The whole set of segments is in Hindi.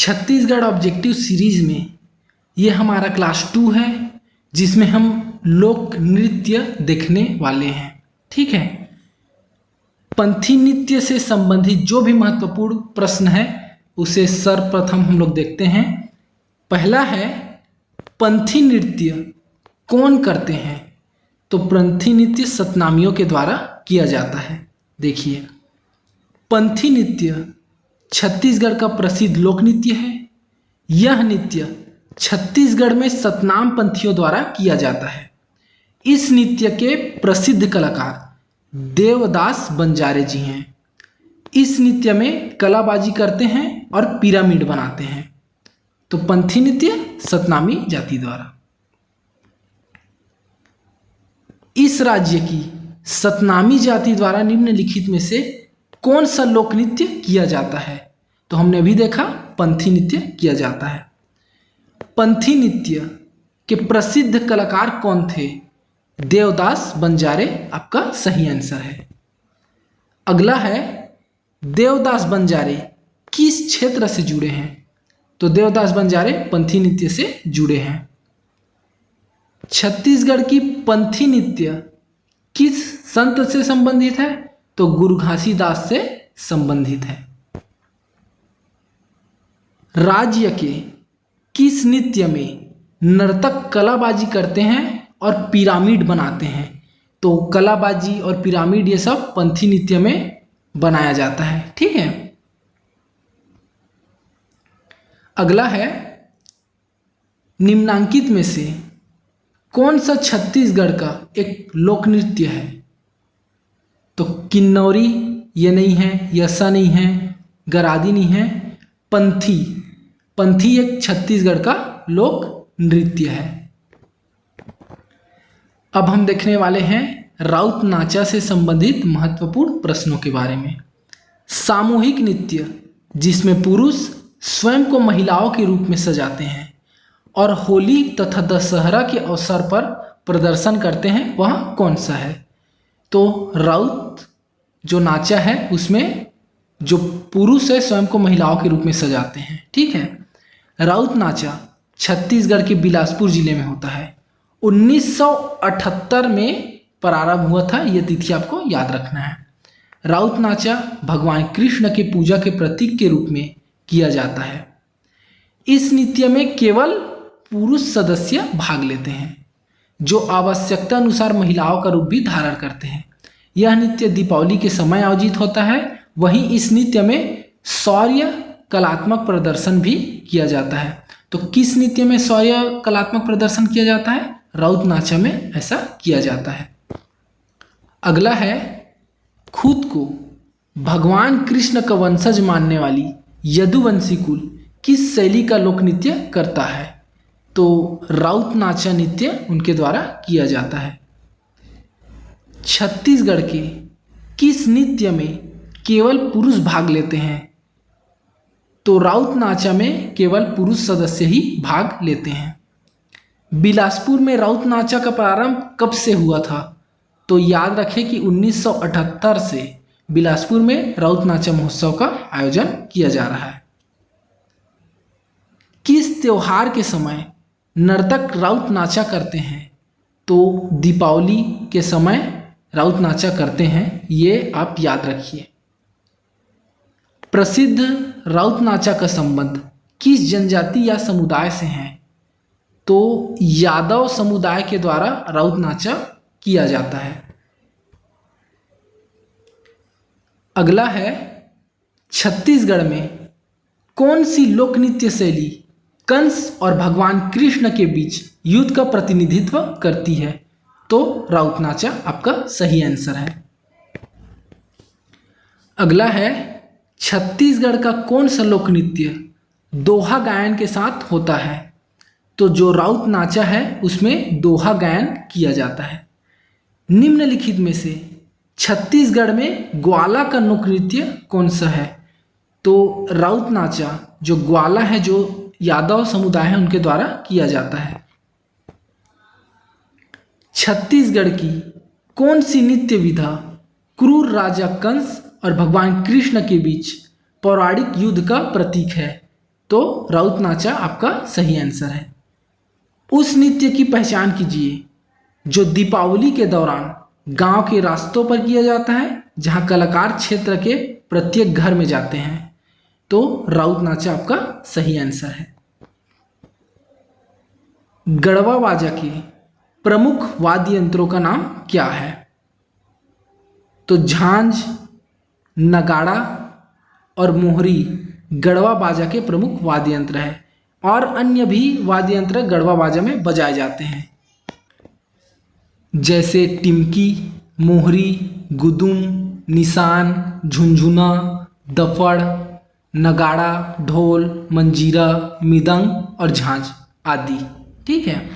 छत्तीसगढ़ ऑब्जेक्टिव सीरीज में ये हमारा क्लास 2 है, जिसमें हम लोक नृत्य देखने वाले हैं। ठीक है, पंथी नृत्य से संबंधित जो भी महत्वपूर्ण प्रश्न है उसे सर्वप्रथम हम लोग देखते हैं। पहला है, पंथी नृत्य कौन करते हैं? तो पंथी नृत्य सतनामियों के द्वारा किया जाता है। देखिए, पंथी नृत्य छत्तीसगढ़ का प्रसिद्ध लोक नृत्य है। यह नृत्य छत्तीसगढ़ में सतनाम पंथियों द्वारा किया जाता है। इस नृत्य के प्रसिद्ध कलाकार देवदास बंजारे जी हैं। इस नृत्य में कलाबाजी करते हैं और पिरामिड बनाते हैं। तो पंथी नृत्य सतनामी जाति द्वारा। इस राज्य की सतनामी जाति द्वारा निम्नलिखित में से कौन सा लोक नृत्य किया जाता है? तो हमने अभी देखा पंथी नृत्य किया जाता है। पंथी नृत्य के प्रसिद्ध कलाकार कौन थे? देवदास बंजारे आपका सही आंसर है। अगला है, देवदास बंजारे किस क्षेत्र से जुड़े हैं? तो देवदास बंजारे पंथी नृत्य से जुड़े हैं। छत्तीसगढ़ की पंथी नृत्य किस संत से संबंधित है? तो गुरु घासीदास से संबंधित है। राज्य के किस नृत्य में नर्तक कलाबाजी करते हैं और पिरामिड बनाते हैं? तो कलाबाजी और पिरामिड ये सब पंथी नृत्य में बनाया जाता है। ठीक है, अगला है, निम्नांकित में से कौन सा छत्तीसगढ़ का एक लोक नृत्य है? तो किन्नौरी ये नहीं है, यसा नहीं है, गरादी नहीं है, पंथी। पंथी एक छत्तीसगढ़ का लोक नृत्य है। अब हम देखने वाले हैं राउत नाचा से संबंधित महत्वपूर्ण प्रश्नों के बारे में। सामूहिक नृत्य जिसमें पुरुष स्वयं को महिलाओं के रूप में सजाते हैं और होली तथा दशहरा के अवसर पर प्रदर्शन करते हैं, वह कौन सा है? तो राउत जो नाचा है उसमें जो पुरुष है स्वयं को महिलाओं के रूप में सजाते हैं। ठीक है, राउत नाचा छत्तीसगढ़ के बिलासपुर जिले में होता है। 1978 में प्रारंभ हुआ था, यह तिथि आपको याद रखना है। राउत नाचा भगवान कृष्ण के पूजा के प्रतीक के रूप में किया जाता है। इस नृत्य में केवल पुरुष सदस्य भाग लेते हैं, जो आवश्यकता अनुसार महिलाओं का रूप भी धारण करते हैं। यह नृत्य दीपावली के समय आयोजित होता है। वहीं इस नृत्य में शौर्य कलात्मक प्रदर्शन भी किया जाता है। तो किस नृत्य में शौर्य कलात्मक प्रदर्शन किया जाता है? राउत नाचा में ऐसा किया जाता है। अगला है, खुद को भगवान कृष्ण का वंशज मानने वाली यदुवंशी कुल किस शैली का लोक नृत्य करता है? तो राउत नाचा नृत्य उनके द्वारा किया जाता है। छत्तीसगढ़ के किस नृत्य में केवल पुरुष भाग लेते हैं? तो राउत नाचा में केवल पुरुष सदस्य ही भाग लेते हैं। बिलासपुर में राउत नाचा का प्रारंभ कब से हुआ था? तो याद रखें कि 1978 से बिलासपुर में राउत नाचा महोत्सव का आयोजन किया जा रहा है। किस त्योहार के समय नर्तक राउत नाचा करते हैं? तो दीपावली के समय राउत नाचा करते हैं, ये आप याद रखिए। प्रसिद्ध राउत नाचा का संबंध किस जनजाति या समुदाय से है? तो यादव समुदाय के द्वारा राउत नाचा किया जाता है। अगला है, छत्तीसगढ़ में कौन सी लोक नृत्य शैली कंस और भगवान कृष्ण के बीच युद्ध का प्रतिनिधित्व करती है? तो राउत नाचा आपका सही आंसर है। अगला है, छत्तीसगढ़ का कौन सा लोक नृत्य दोहा गायन के साथ होता है? तो जो राउत नाचा है उसमें दोहा गायन किया जाता है। निम्नलिखित में से छत्तीसगढ़ में ग्वाला का लोक नृत्य कौन सा है? तो राउत नाचा जो ग्वाला है, जो यादव समुदाय है, उनके द्वारा किया जाता है। छत्तीसगढ़ की कौन सी नृत्य विधा क्रूर राजा कंस और भगवान कृष्ण के बीच पौराणिक युद्ध का प्रतीक है? तो राउत नाचा आपका सही आंसर है। उस नृत्य की पहचान कीजिए जो दीपावली के दौरान गांव के रास्तों पर किया जाता है, जहां कलाकार क्षेत्र के प्रत्येक घर में जाते हैं। तो राउत नाचा आपका सही आंसर है। गढ़वा बाजा के प्रमुख वाद्य यंत्रों का नाम क्या है? तो झांझ, नगाड़ा और मोहरी गढ़वा बाजा के प्रमुख वाद्य यंत्र है, और अन्य भी वाद्य यंत्र गढ़वा बाजा में बजाए जाते हैं, जैसे टिमकी, मोहरी, गुदुम, निशान, झुनझुना, दफड़, नगाड़ा, ढोल, मंजीरा, मृदंग और झांझ आदि। ठीक है,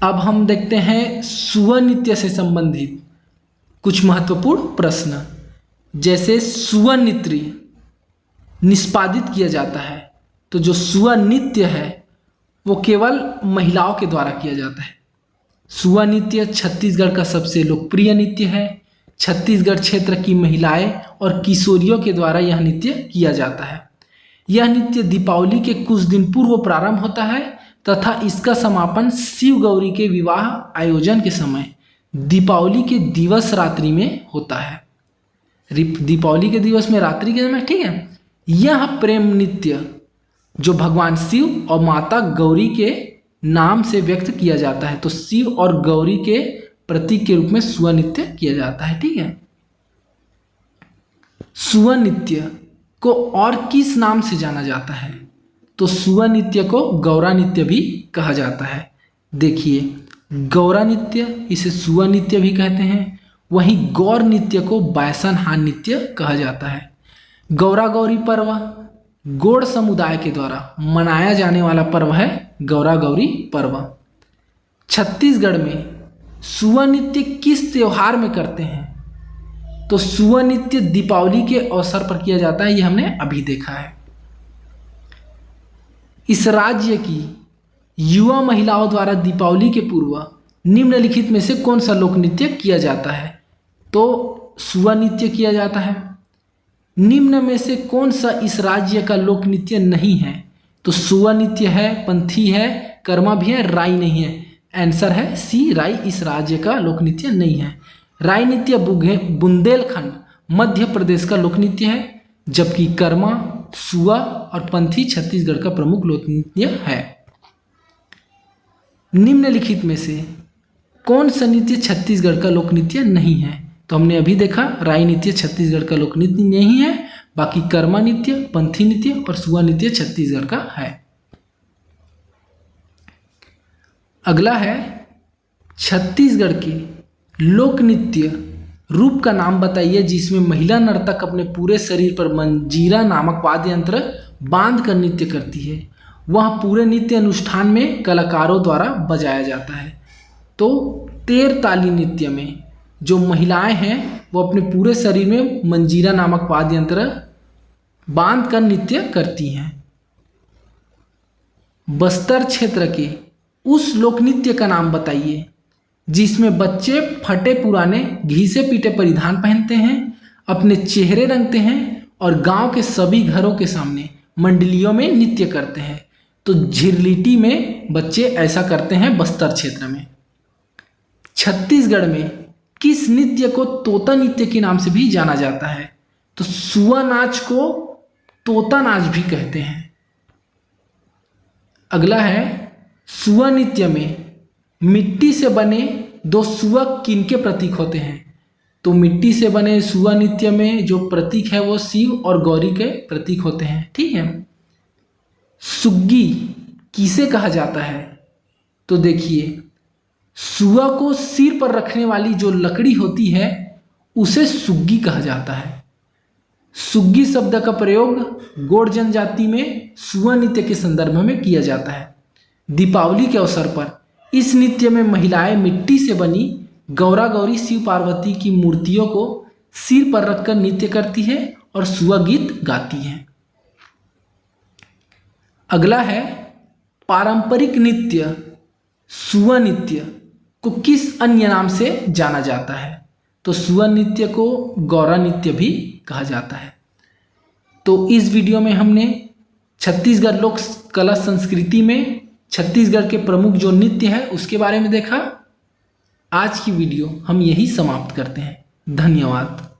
अब हम देखते हैं सुआ नृत्य से संबंधित कुछ महत्वपूर्ण प्रश्न। जैसे सुआ नृत्य निष्पादित किया जाता है, तो जो सुआ नृत्य है वो केवल महिलाओं के द्वारा किया जाता है। सुआ नृत्य छत्तीसगढ़ का सबसे लोकप्रिय नृत्य है। छत्तीसगढ़ क्षेत्र की महिलाएं और किशोरियों के द्वारा यह नृत्य किया जाता है। यह नृत्य दीपावली के कुछ दिन पूर्व प्रारंभ होता है तथा इसका समापन शिव गौरी के विवाह आयोजन के समय दीपावली के दिवस रात्रि में होता है। दीपावली के दिवस में रात्रि के समय, ठीक है। यह प्रेम नृत्य जो भगवान शिव और माता गौरी के नाम से व्यक्त किया जाता है, तो शिव और गौरी के प्रतीक के रूप में सुआ नृत्य किया जाता है। ठीक है, सुआ नृत्य को और किस नाम से जाना जाता है? तो सुआ नृत्य को गौरा नृत्य भी कहा जाता है। देखिए, गौरा नृत्य इसे सुआ नृत्य भी कहते हैं, वहीं गौर नृत्य को बैसन हान नृत्य कहा जाता है। गौरा गौरी पर्व गौड़ समुदाय के द्वारा मनाया जाने वाला पर्व है गौरा गौरी पर्व। छत्तीसगढ़ में सुआ नृत्य किस त्योहार में करते हैं? तो सुआ नृत्य दीपावली के अवसर पर किया जाता है, यह हमने अभी देखा है। इस राज्य की युवा महिलाओं द्वारा दीपावली के पूर्व निम्नलिखित में से कौन सा लोक नृत्य किया जाता है? तो सुआ नृत्य किया जाता है। निम्न में से कौन सा इस राज्य का लोक नृत्य नहीं है? तो सुआ नृत्य है, पंथी है, कर्मा भी है, राई नहीं है। आंसर है सी, राई इस राज्य का लोक नृत्य नहीं है। राई नृत्य बुंदेलखंड मध्य प्रदेश का लोक नृत्य है, जबकि कर्मा, सुआ और पंथी छत्तीसगढ़ का प्रमुख लोक नृत्य है। निम्नलिखित में से कौन सा नृत्य छत्तीसगढ़ का लोक नृत्य नहीं है? तो हमने अभी देखा राई नृत्य छत्तीसगढ़ का लोक नृत्य नहीं है, बाकी कर्मा नृत्य, पंथी नृत्य और सुआ नृत्य छत्तीसगढ़ का है। अगला है छत्तीसगढ़ के लोक नृत्य रूप का नाम बताइए जिसमें महिला नर्तक अपने पूरे शरीर पर मंजीरा नामक वाद्य यंत्र बांध कर नृत्य करती है। वह पूरे नृत्य अनुष्ठान में कलाकारों द्वारा बजाया जाता है। तो तेर ताली नृत्य में जो महिलाएं हैं वो अपने पूरे शरीर में मंजीरा नामक वाद्य यंत्र बांध कर नृत्य करती हैं। बस्तर क्षेत्र के उस लोक नृत्य का नाम बताइए जिसमें बच्चे फटे पुराने घी से पीटे परिधान पहनते हैं, अपने चेहरे रंगते हैं और गांव के सभी घरों के सामने मंडलियों में नृत्य करते हैं। तो झिरलिटी में बच्चे ऐसा करते हैं बस्तर क्षेत्र में। छत्तीसगढ़ में किस नृत्य को तोता नृत्य के नाम से भी जाना जाता है? तो सुआ नाच को तोता नाच भी कहते हैं। अगला है सुआ नृत्य में मिट्टी से बने दो सुआ किनके प्रतीक होते हैं? तो मिट्टी से बने सुआ नृत्य में जो प्रतीक है वो शिव और गौरी के प्रतीक होते हैं। ठीक है, सुग्गी किसे कहा जाता है? तो देखिए, सुआ को सिर पर रखने वाली जो लकड़ी होती है उसे सुग्गी कहा जाता है। सुग्गी शब्द का प्रयोग गोंड जनजाति में सुआ नृत्य के संदर्भ में किया जाता है। दीपावली के अवसर पर इस नृत्य में महिलाएं मिट्टी से बनी गौरा गौरी शिव पार्वती की मूर्तियों को सिर पर रखकर नृत्य करती है और सुआ गीत गाती हैं। अगला है पारंपरिक नृत्य सुआ नृत्य को किस अन्य नाम से जाना जाता है? तो सुआ नृत्य को गौरा नृत्य भी कहा जाता है। तो इस वीडियो में हमने छत्तीसगढ़ लोक कला संस्कृति में छत्तीसगढ़ के प्रमुख जो नृत्य है उसके बारे में देखा। आज की वीडियो हम यही समाप्त करते हैं। धन्यवाद।